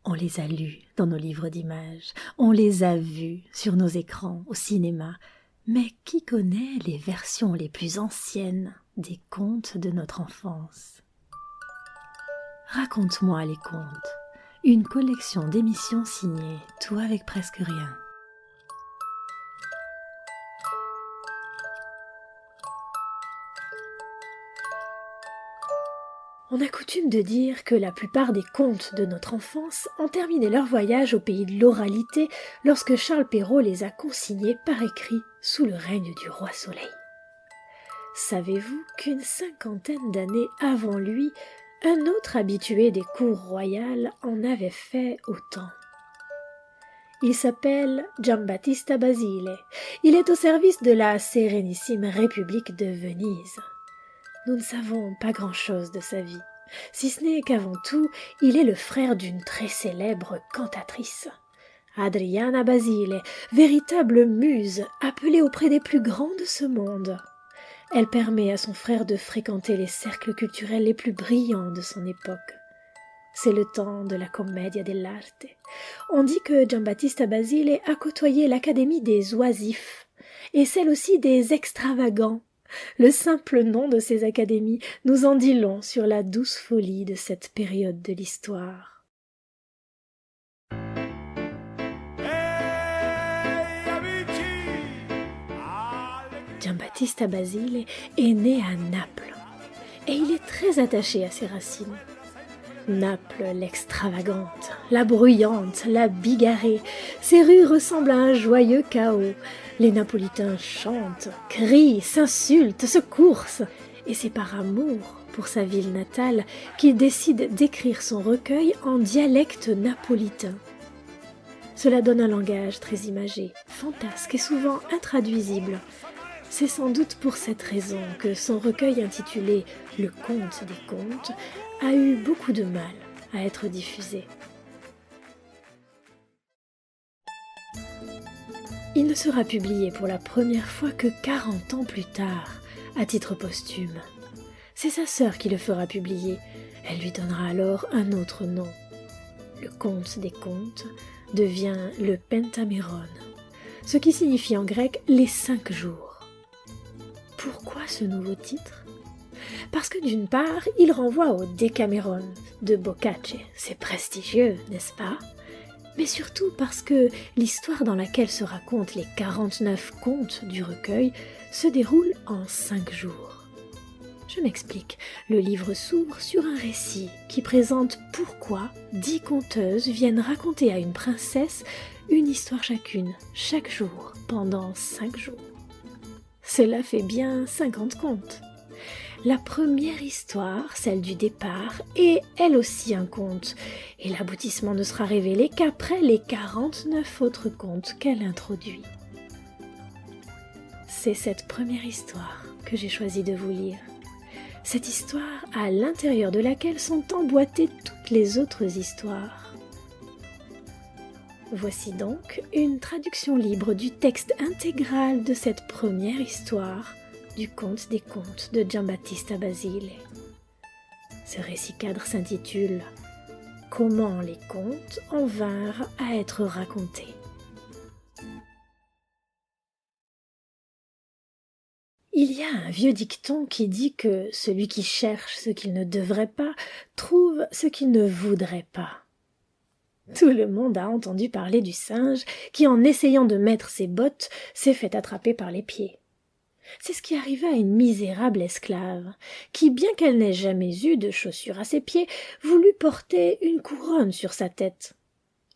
On les a lus dans nos livres d'images, on les a vus sur nos écrans au cinéma, mais qui connaît les versions les plus anciennes des contes de notre enfance? Raconte-moi les contes, une collection d'émissions signées Tout avec presque rien. On a coutume de dire que la plupart des contes de notre enfance ont terminé leur voyage au pays de l'oralité lorsque Charles Perrault les a consignés par écrit sous le règne du roi Soleil. Savez-vous qu'une cinquantaine d'années avant lui, un autre habitué des cours royales en avait fait autant? Il s'appelle Giambattista Basile. Il est au service de la Sérénissime République de Venise. Nous ne savons pas grand-chose de sa vie, si ce n'est qu'avant tout, il est le frère d'une très célèbre cantatrice, Adriana Basile, véritable muse appelée auprès des plus grands de ce monde. Elle permet à son frère de fréquenter les cercles culturels les plus brillants de son époque. C'est le temps de la commedia dell'arte. On dit que Giambattista Basile a côtoyé l'académie des oisifs et celle aussi des extravagants. Le simple nom de ces académies nous en dit long sur la douce folie de cette période de l'histoire. Giambattista Basile est né à Naples et il est très attaché à ses racines. Naples l'extravagante, la bruyante, la bigarrée, ces rues ressemblent à un joyeux chaos. Les Napolitains chantent, crient, s'insultent, se coursent, et c'est par amour pour sa ville natale qu'il décide d'écrire son recueil en dialecte napolitain. Cela donne un langage très imagé, fantasque et souvent intraduisible. C'est sans doute pour cette raison que son recueil intitulé « Le conte des contes » a eu beaucoup de mal à être diffusé. Il ne sera publié pour la première fois que 40 ans plus tard, à titre posthume. C'est sa sœur qui le fera publier. Elle lui donnera alors un autre nom. Le conte des contes devient le Pentaméron, ce qui signifie en grec les 5 jours. Pourquoi ce nouveau titre? Parce que d'une part, il renvoie au Décaméron de Boccace, c'est prestigieux, n'est-ce pas? Mais surtout parce que l'histoire dans laquelle se racontent les 49 contes du recueil se déroule en 5 jours. Je m'explique, le livre s'ouvre sur un récit qui présente pourquoi 10 conteuses viennent raconter à une princesse une histoire chacune, chaque jour, pendant 5 jours. Cela fait bien 50 contes. La première histoire, celle du départ, est elle aussi un conte, et l'aboutissement ne sera révélé qu'après les 49 autres contes qu'elle introduit. C'est cette première histoire que j'ai choisi de vous lire. Cette histoire à l'intérieur de laquelle sont emboîtées toutes les autres histoires. Voici donc une traduction libre du texte intégral de cette première histoire du conte des contes de Giambattista Basile. Ce récit cadre s'intitule « Comment les contes en vinrent à être racontés ». Il y a un vieux dicton qui dit que celui qui cherche ce qu'il ne devrait pas trouve ce qu'il ne voudrait pas. Tout le monde a entendu parler du singe qui, en essayant de mettre ses bottes, s'est fait attraper par les pieds. C'est ce qui arriva à une misérable esclave, qui, bien qu'elle n'ait jamais eu de chaussures à ses pieds, voulut porter une couronne sur sa tête.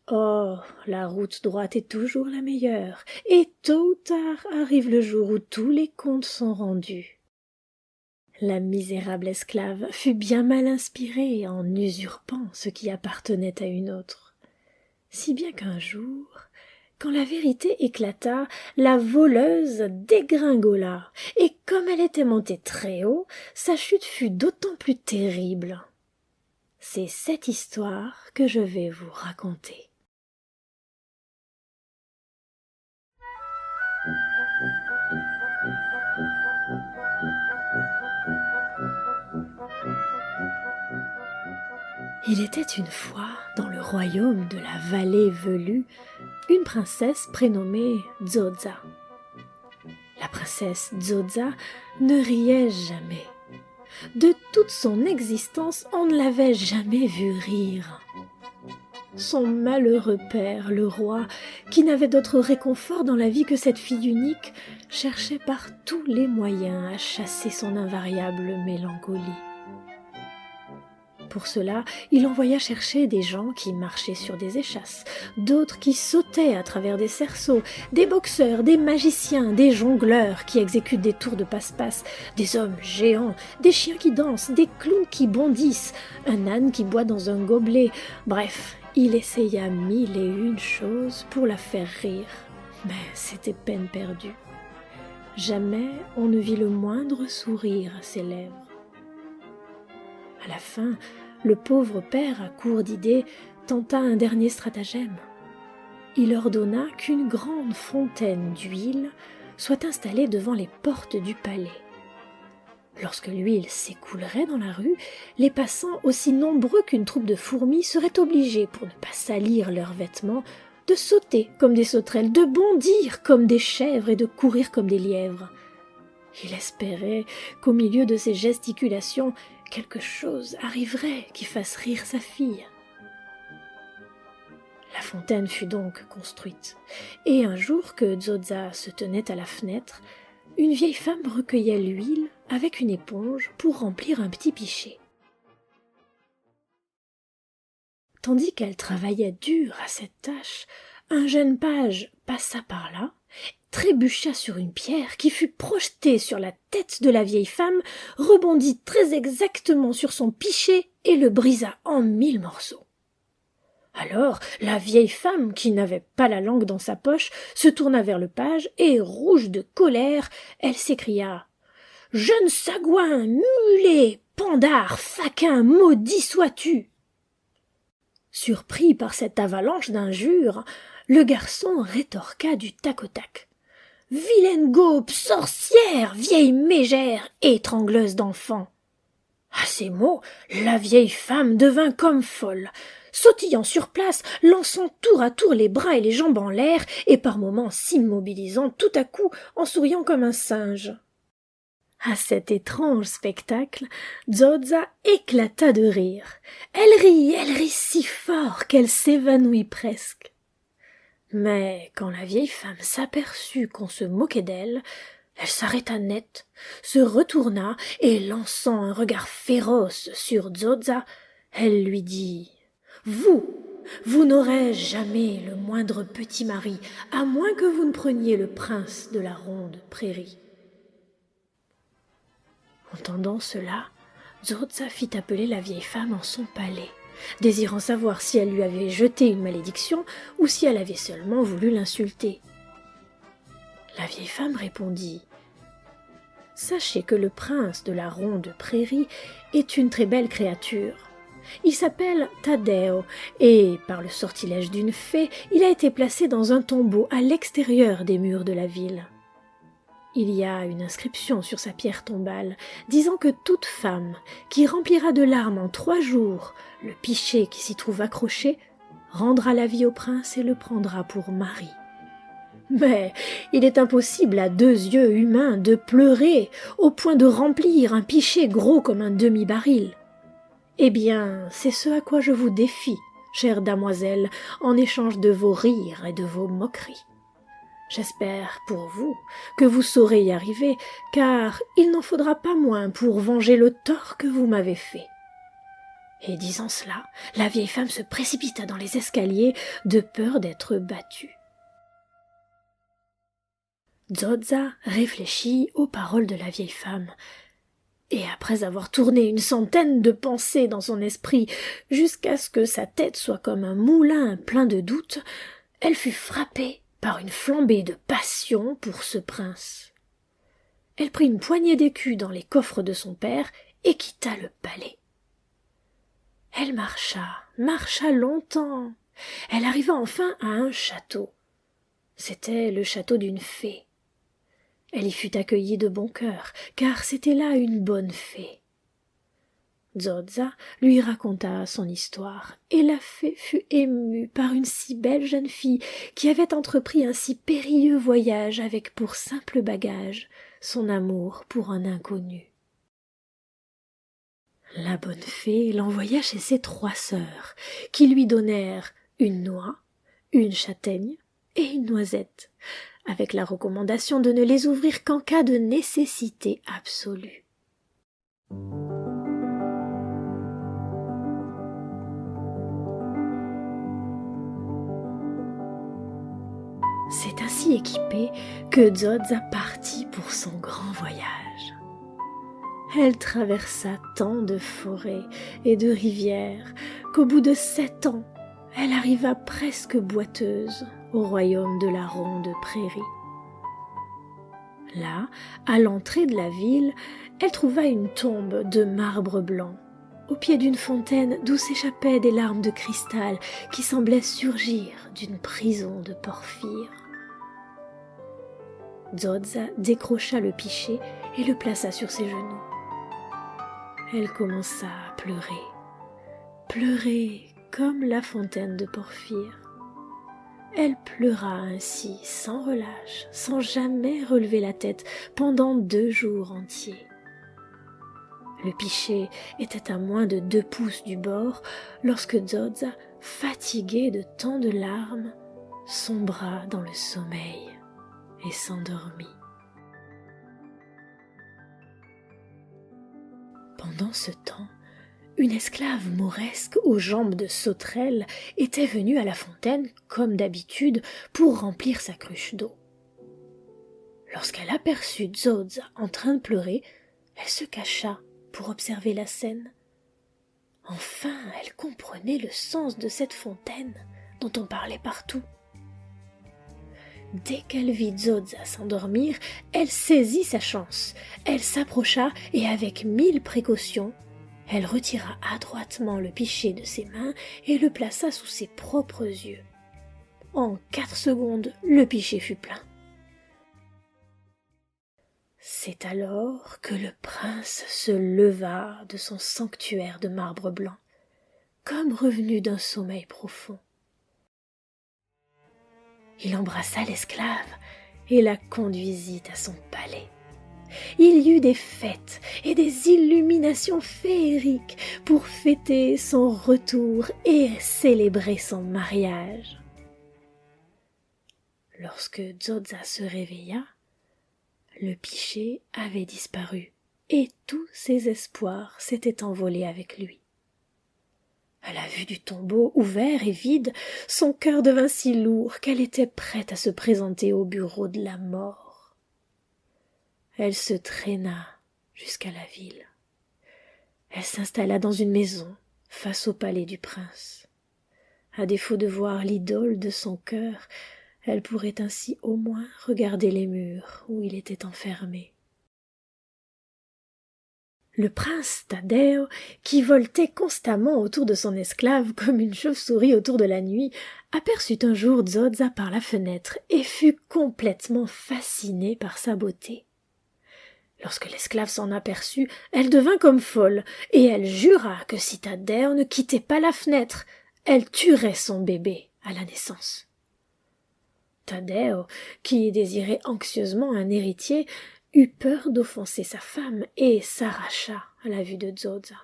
Or, la route droite est toujours la meilleure, et tôt ou tard arrive le jour où tous les comptes sont rendus. La misérable esclave fut bien mal inspirée en usurpant ce qui appartenait à une autre. Si bien qu'un jour, quand la vérité éclata, la voleuse dégringola, et comme elle était montée très haut, sa chute fut d'autant plus terrible. C'est cette histoire que je vais vous raconter. Il était une fois, dans le royaume de la vallée velue, une princesse prénommée Zoza. La princesse Zoza ne riait jamais. De toute son existence, on ne l'avait jamais vue rire. Son malheureux père, le roi, qui n'avait d'autre réconfort dans la vie que cette fille unique, cherchait par tous les moyens à chasser son invariable mélancolie. Pour cela, il envoya chercher des gens qui marchaient sur des échasses, d'autres qui sautaient à travers des cerceaux, des boxeurs, des magiciens, des jongleurs qui exécutent des tours de passe-passe, des hommes géants, des chiens qui dansent, des clowns qui bondissent, un âne qui boit dans un gobelet. Bref, il essaya 1001 choses pour la faire rire, mais c'était peine perdue. Jamais on ne vit le moindre sourire à ses lèvres. À la fin, le pauvre père, à court d'idées, tenta un dernier stratagème. Il ordonna qu'une grande fontaine d'huile soit installée devant les portes du palais. Lorsque l'huile s'écoulerait dans la rue, les passants, aussi nombreux qu'une troupe de fourmis, seraient obligés, pour ne pas salir leurs vêtements, de sauter comme des sauterelles, de bondir comme des chèvres et de courir comme des lièvres. Il espérait qu'au milieu de ces gesticulations, quelque chose arriverait qui fasse rire sa fille. La fontaine fut donc construite, et un jour que Zoza se tenait à la fenêtre, une vieille femme recueillait l'huile avec une éponge pour remplir un petit pichet. Tandis qu'elle travaillait dur à cette tâche, un jeune page passa par là, trébucha sur une pierre qui fut projetée sur la tête de la vieille femme, rebondit très exactement sur son pichet et le brisa en 1000 morceaux. Alors la vieille femme, qui n'avait pas la langue dans sa poche, se tourna vers le page et, rouge de colère, elle s'écria « Jeune sagouin, mulet, pandard, faquin, maudit sois-tu » Surpris par cette avalanche d'injures, le garçon rétorqua du tac au tac. « Vilaine gaupe, sorcière, vieille mégère, étrangleuse d'enfants !» À ces mots, la vieille femme devint comme folle, sautillant sur place, lançant tour à tour les bras et les jambes en l'air, et par moments s'immobilisant tout à coup en souriant comme un singe. À cet étrange spectacle, Zoza éclata de rire. Elle rit si fort qu'elle s'évanouit presque. Mais quand la vieille femme s'aperçut qu'on se moquait d'elle, elle s'arrêta net, se retourna et, lançant un regard féroce sur Zoza, elle lui dit « Vous n'aurez jamais le moindre petit mari, à moins que vous ne preniez le prince de la ronde prairie. » Entendant cela, Zoza fit appeler la vieille femme en son palais, désirant savoir si elle lui avait jeté une malédiction ou si elle avait seulement voulu l'insulter. La vieille femme répondit « Sachez que le prince de la ronde prairie est une très belle créature. Il s'appelle Taddeo et, par le sortilège d'une fée, il a été placé dans un tombeau à l'extérieur des murs de la ville. Il y a une inscription sur sa pierre tombale disant que toute femme qui remplira de larmes en 3 jours le pichet qui s'y trouve accroché rendra la vie au prince et le prendra pour mari. Mais il est impossible à 2 yeux humains de pleurer au point de remplir un pichet gros comme un demi-baril. Eh bien, c'est ce à quoi je vous défie, chère damoiselle, en échange de vos rires et de vos moqueries. J'espère pour vous que vous saurez y arriver, car il n'en faudra pas moins pour venger le tort que vous m'avez fait. » Et disant cela, la vieille femme se précipita dans les escaliers de peur d'être battue. Zoza réfléchit aux paroles de la vieille femme, et après avoir tourné une centaine de pensées dans son esprit, jusqu'à ce que sa tête soit comme un moulin plein de doutes, elle fut frappée par une flambée de passion pour ce prince. Elle prit une poignée d'écus dans les coffres de son père et quitta le palais. Elle marcha longtemps. Elle arriva enfin à un château. C'était le château d'une fée. Elle y fut accueillie de bon cœur, car c'était là une bonne fée. Zodza lui raconta son histoire, et la fée fut émue par une si belle jeune fille qui avait entrepris un si périlleux voyage avec pour simple bagage son amour pour un inconnu. La bonne fée l'envoya chez ses 3 sœurs, qui lui donnèrent une noix, une châtaigne et une noisette, avec la recommandation de ne les ouvrir qu'en cas de nécessité absolue. C'est ainsi équipée que Zodza partit pour son grand voyage. Elle traversa tant de forêts et de rivières qu'au bout de 7 ans, elle arriva presque boiteuse au royaume de la ronde prairie. Là, à l'entrée de la ville, elle trouva une tombe de marbre blanc, au pied d'une fontaine d'où s'échappaient des larmes de cristal qui semblaient surgir d'une prison de porphyre. Zodza décrocha le pichet et le plaça sur ses genoux. Elle commença à pleurer, pleurer comme la fontaine de porphyre. Elle pleura ainsi sans relâche, sans jamais relever la tête pendant 2 jours entiers. Le pichet était à moins de 2 pouces du bord lorsque Zodza, fatiguée de tant de larmes, sombra dans le sommeil et s'endormit. Pendant ce temps, une esclave mauresque aux jambes de sauterelle était venue à la fontaine, comme d'habitude, pour remplir sa cruche d'eau. Lorsqu'elle aperçut Zodza en train de pleurer, elle se cacha pour observer la scène. Enfin, elle comprenait le sens de cette fontaine dont on parlait partout. Dès qu'elle vit Zodza s'endormir, elle saisit sa chance. Elle s'approcha et avec 1000 précautions, elle retira adroitement le pichet de ses mains et le plaça sous ses propres yeux. En 4 secondes, le pichet fut plein. C'est alors que le prince se leva de son sanctuaire de marbre blanc, comme revenu d'un sommeil profond. Il embrassa l'esclave et la conduisit à son palais. Il y eut des fêtes et des illuminations féeriques pour fêter son retour et célébrer son mariage. Lorsque Zodza se réveilla, le pichet avait disparu et tous ses espoirs s'étaient envolés avec lui. À la vue du tombeau ouvert et vide, son cœur devint si lourd qu'elle était prête à se présenter au bureau de la mort. Elle se traîna jusqu'à la ville. Elle s'installa dans une maison face au palais du prince. À défaut de voir l'idole de son cœur, elle pourrait ainsi au moins regarder les murs où il était enfermé. Le prince Taddeo, qui voltait constamment autour de son esclave comme une chauve-souris autour de la nuit, aperçut un jour Zodza par la fenêtre et fut complètement fasciné par sa beauté. Lorsque l'esclave s'en aperçut, elle devint comme folle, et elle jura que si Taddeo ne quittait pas la fenêtre, elle tuerait son bébé à la naissance. Taddeo, qui désirait anxieusement un héritier, eut peur d'offenser sa femme et s'arracha à la vue de Zodza.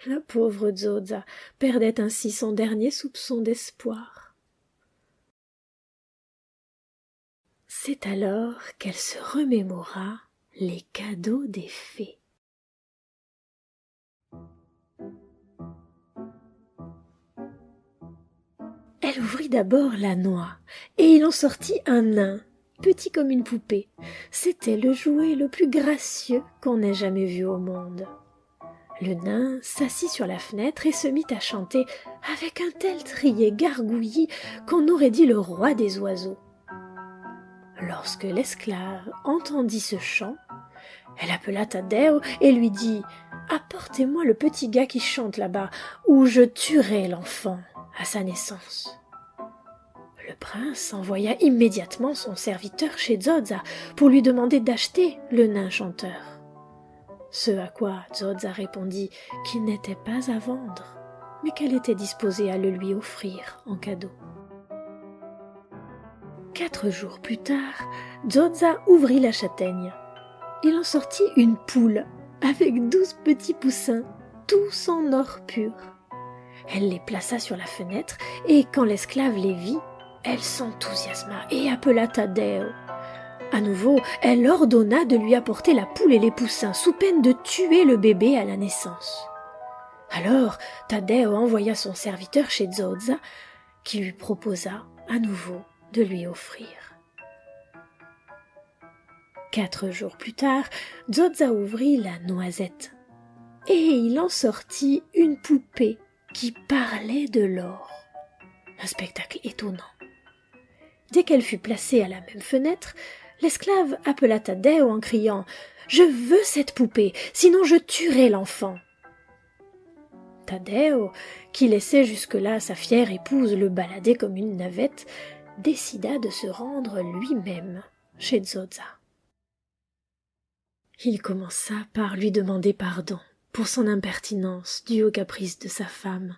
La pauvre Zodza perdait ainsi son dernier soupçon d'espoir. C'est alors qu'elle se remémora les cadeaux des fées. Elle ouvrit d'abord la noix, et il en sortit un nain, petit comme une poupée. C'était le jouet le plus gracieux qu'on ait jamais vu au monde. Le nain s'assit sur la fenêtre et se mit à chanter avec un tel trier gargouillis qu'on aurait dit le roi des oiseaux. Lorsque l'esclave entendit ce chant, elle appela Taddeo et lui dit « Apportez-moi le petit gars qui chante là-bas, ou je tuerai l'enfant à sa naissance. » Le prince envoya immédiatement son serviteur chez Zodza pour lui demander d'acheter le nain chanteur. Ce à quoi Dzoza répondit qu'il n'était pas à vendre, mais qu'elle était disposée à le lui offrir en cadeau. 4 jours plus tard, Dzoza ouvrit la châtaigne. Il en sortit une poule avec 12 petits poussins, tous en or pur. Elle les plaça sur la fenêtre et quand l'esclave les vit, elle s'enthousiasma et appela Taddeo. À nouveau, elle ordonna de lui apporter la poule et les poussins sous peine de tuer le bébé à la naissance. Alors Taddeo envoya son serviteur chez Dzoza qui lui proposa à nouveau de lui offrir. 4 jours plus tard, Dzoza ouvrit la noisette et il en sortit une poupée qui parlait de l'or. Un spectacle étonnant. Dès qu'elle fut placée à la même fenêtre, l'esclave appela Taddeo en criant « Je veux cette poupée, sinon je tuerai l'enfant !» Taddeo, qui laissait jusque-là sa fière épouse le balader comme une navette, décida de se rendre lui-même chez Dzoza. Il commença par lui demander pardon pour son impertinence due aux caprices de sa femme.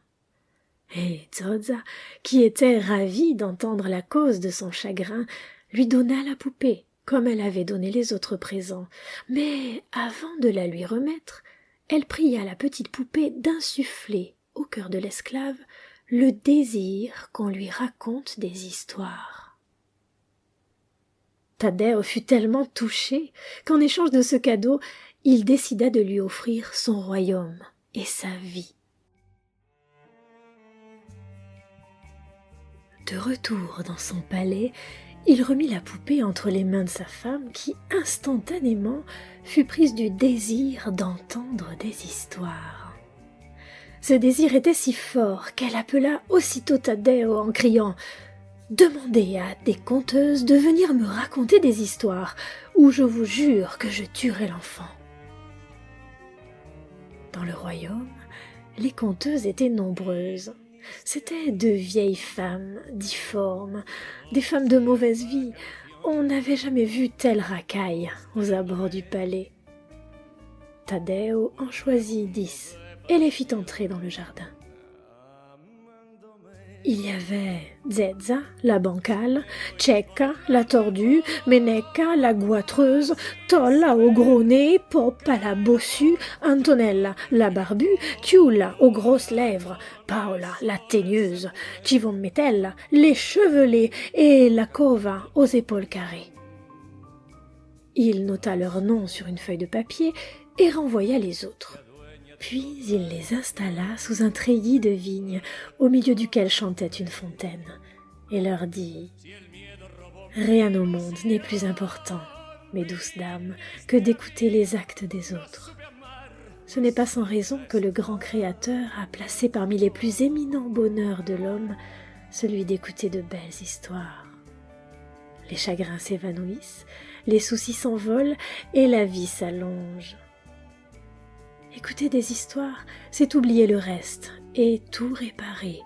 Et Dzoza, qui était ravie d'entendre la cause de son chagrin, lui donna la poupée, comme elle avait donné les autres présents. Mais avant de la lui remettre, elle pria la petite poupée d'insuffler au cœur de l'esclave le désir qu'on lui raconte des histoires. Taddeo fut tellement touché qu'en échange de ce cadeau, il décida de lui offrir son royaume et sa vie. De retour dans son palais, il remit la poupée entre les mains de sa femme qui, instantanément, fut prise du désir d'entendre des histoires. Ce désir était si fort qu'elle appela aussitôt Taddeo en criant « Demandez à des conteuses de venir me raconter des histoires, ou je vous jure que je tuerai l'enfant. » Dans le royaume, les conteuses étaient nombreuses. C'étaient de vieilles femmes, difformes, des femmes de mauvaise vie. On n'avait jamais vu telle racaille aux abords du palais. Taddeo en choisit 10 et les fit entrer dans le jardin. Il y avait Zezza, la bancale, Cecca, la tordue, Menecca, la goîtreuse, Tolla au gros nez, Poppa la bossue, Antonella, la barbue, Tiulla aux grosses lèvres, Paola, la teigneuse, Civommetella, l'échevelée et la Cova aux épaules carrées. Il nota leurs noms sur une feuille de papier et renvoya les autres. Puis il les installa sous un treillis de vigne, au milieu duquel chantait une fontaine, et leur dit « Rien au monde n'est plus important, mes douces dames, que d'écouter les actes des autres. Ce n'est pas sans raison que le grand Créateur a placé parmi les plus éminents bonheurs de l'homme celui d'écouter de belles histoires. Les chagrins s'évanouissent, les soucis s'envolent, et la vie s'allonge. Écouter des histoires, c'est oublier le reste et tout réparer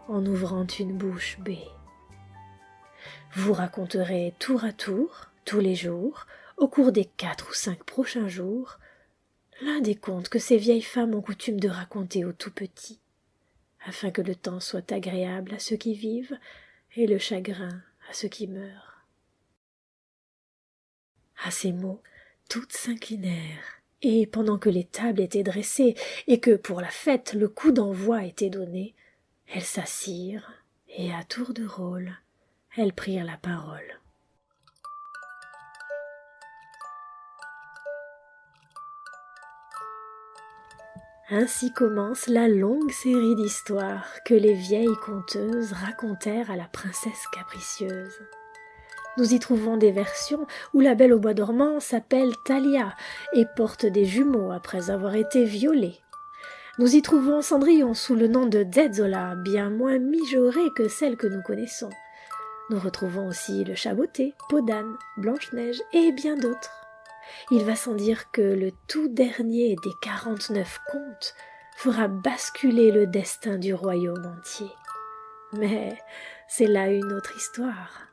en ouvrant une bouche bée. Vous raconterez tour à tour, tous les jours, au cours des 4 ou 5 prochains jours, l'un des contes que ces vieilles femmes ont coutume de raconter aux tout petits, afin que le temps soit agréable à ceux qui vivent et le chagrin à ceux qui meurent. » À ces mots, toutes s'inclinèrent. Et pendant que les tables étaient dressées et que pour la fête le coup d'envoi était donné, elles s'assirent et à tour de rôle, elles prirent la parole. Ainsi commence la longue série d'histoires que les vieilles conteuses racontèrent à la princesse capricieuse. Nous y trouvons des versions où la belle au bois dormant s'appelle Thalia et porte des jumeaux après avoir été violée. Nous y trouvons Cendrillon sous le nom de Zezzola, bien moins mijaurée que celle que nous connaissons. Nous retrouvons aussi le Chaboté, Podane, Blanche-Neige et bien d'autres. Il va sans dire que le tout dernier des 49 contes fera basculer le destin du royaume entier. Mais c'est là une autre histoire.